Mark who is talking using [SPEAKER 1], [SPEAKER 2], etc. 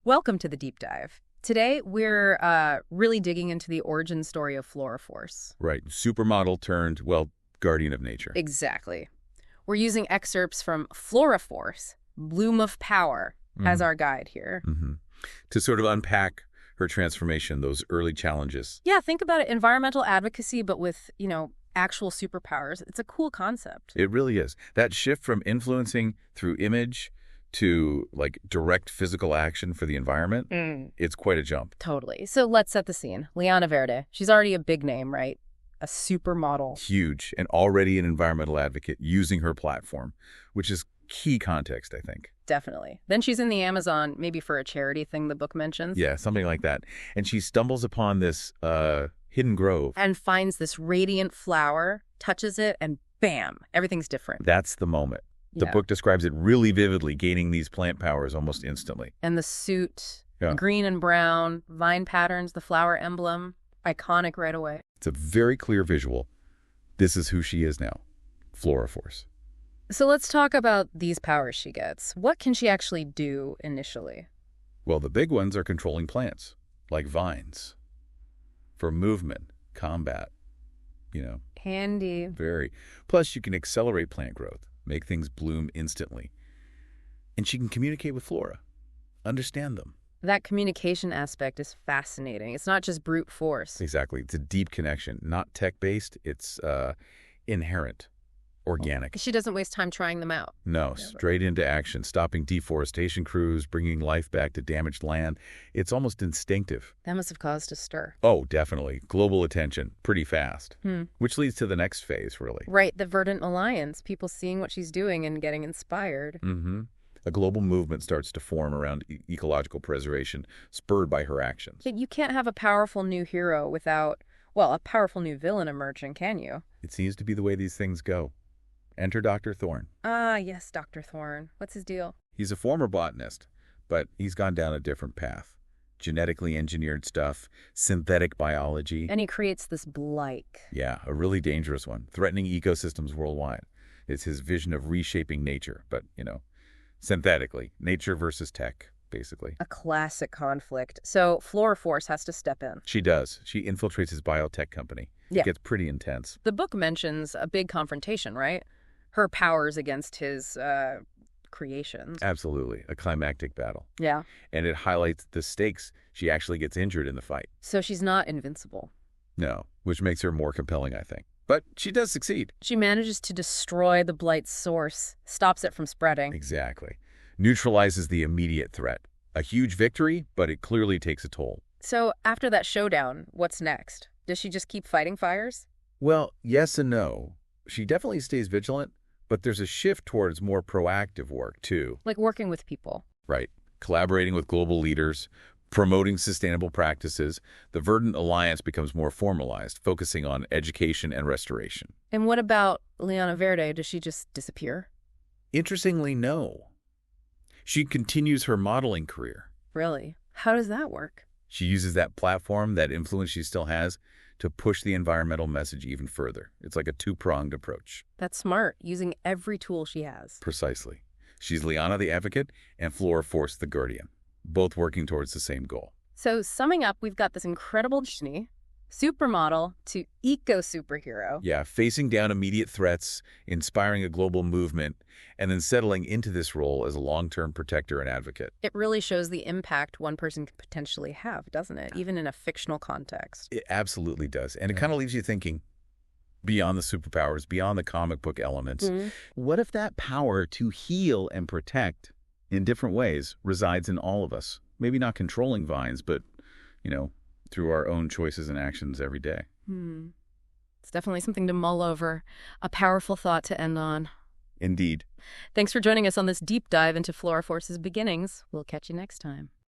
[SPEAKER 1] Welcome to the deep dive. Today, we're really digging into the origin story of Floraforce.
[SPEAKER 2] Right. Supermodel turned, well, guardian of nature.
[SPEAKER 1] Exactly. We're using excerpts from Floraforce, Bloom of Power, as our guide here.
[SPEAKER 2] To sort of unpack her transformation, those early challenges.
[SPEAKER 1] Yeah, think about it. Environmental advocacy, but with, actual superpowers. It's a cool concept.
[SPEAKER 2] It really is. That shift from influencing through image to, like, direct physical action for the environment, it's quite a jump.
[SPEAKER 1] Totally. So let's set the scene. Liana Verde. She's already a big name, right? A supermodel.
[SPEAKER 2] Huge, and already an environmental advocate using her platform, which is key context, I think.
[SPEAKER 1] Definitely. Then she's in the Amazon, maybe for a charity thing the book mentions.
[SPEAKER 2] Yeah, something like that. And she stumbles upon this hidden grove.
[SPEAKER 1] And finds this radiant flower, touches it, and bam, everything's different.
[SPEAKER 2] That's the moment. The book describes it really vividly, gaining these plant powers almost instantly.
[SPEAKER 1] And the suit, green and brown, vine patterns, the flower emblem, iconic right away.
[SPEAKER 2] It's a very clear visual. This is who she is now, Floraforce.
[SPEAKER 1] So let's talk about these powers she gets. What can she actually do initially?
[SPEAKER 2] Well, the big ones are controlling plants, like vines, for movement, combat,
[SPEAKER 1] Handy.
[SPEAKER 2] Very. Plus, you can accelerate plant growth, make things bloom instantly. And she can communicate with flora, understand them.
[SPEAKER 1] That communication aspect is fascinating. It's not just brute force.
[SPEAKER 2] Exactly. It's a deep connection, not tech-based. It's inherent, organic.
[SPEAKER 1] She doesn't waste time trying them out.
[SPEAKER 2] No, straight into action, stopping deforestation crews, bringing life back to damaged land. It's almost instinctive.
[SPEAKER 1] That must have caused a stir.
[SPEAKER 2] Oh, definitely. Global attention, pretty fast. Which leads to the next phase, really.
[SPEAKER 1] Right, the Verdant Alliance, people seeing what she's doing and getting inspired.
[SPEAKER 2] A global movement starts to form around ecological preservation, spurred by her actions.
[SPEAKER 1] Yet you can't have a powerful new hero without, well, a powerful new villain emerging, can you?
[SPEAKER 2] It seems to be the way these things go. Enter Dr. Thorne.
[SPEAKER 1] Ah, yes, Dr. Thorne. What's his deal?
[SPEAKER 2] He's a former botanist, but he's gone down a different path. Genetically engineered stuff, synthetic biology.
[SPEAKER 1] And he creates this blight.
[SPEAKER 2] Yeah, a really dangerous one, threatening ecosystems worldwide. It's his vision of reshaping nature, but, synthetically. Nature versus tech, basically.
[SPEAKER 1] A classic conflict. So Floraforce has to step in.
[SPEAKER 2] She does. She infiltrates his biotech company.
[SPEAKER 1] Yeah.
[SPEAKER 2] It gets pretty intense.
[SPEAKER 1] The book mentions a big confrontation, right? Her powers against his creations.
[SPEAKER 2] Absolutely. A climactic battle.
[SPEAKER 1] Yeah.
[SPEAKER 2] And it highlights the stakes. She actually gets injured in the fight.
[SPEAKER 1] So she's not invincible.
[SPEAKER 2] No, which makes her more compelling, I think. But she does succeed.
[SPEAKER 1] She manages to destroy the blight's source, stops it from spreading.
[SPEAKER 2] Exactly. Neutralizes the immediate threat. A huge victory, but it clearly takes a toll.
[SPEAKER 1] So after that showdown, what's next? Does she just keep fighting fires?
[SPEAKER 2] Well, yes and no. She definitely stays vigilant, but there's a shift towards more proactive work, too.
[SPEAKER 1] Like working with people.
[SPEAKER 2] Right. Collaborating with global leaders, promoting sustainable practices. The Verdant Alliance becomes more formalized, focusing on education and restoration.
[SPEAKER 1] And what about Liana Verde? Does she just disappear?
[SPEAKER 2] Interestingly, no. She continues her modeling career.
[SPEAKER 1] Really? How does that work?
[SPEAKER 2] She uses that platform, that influence she still has, to push the environmental message even further. It's like a two-pronged approach.
[SPEAKER 1] That's smart, using every tool she has.
[SPEAKER 2] Precisely. She's Liana the advocate and Floraforce the guardian, both working towards the same goal.
[SPEAKER 1] So summing up, we've got this incredible journey, supermodel to eco-superhero.
[SPEAKER 2] Yeah, facing down immediate threats, inspiring a global movement, and then settling into this role as a long-term protector and advocate.
[SPEAKER 1] It really shows the impact one person could potentially have, doesn't it? Even in a fictional context.
[SPEAKER 2] It absolutely does. And it kind of leaves you thinking, beyond the superpowers, beyond the comic book elements, what if that power to heal and protect in different ways resides in all of us? Maybe not controlling vines, but, through our own choices and actions every day.
[SPEAKER 1] It's definitely something to mull over. A powerful thought to end on.
[SPEAKER 2] Indeed.
[SPEAKER 1] Thanks for joining us on this deep dive into Floraforce's beginnings. We'll catch you next time.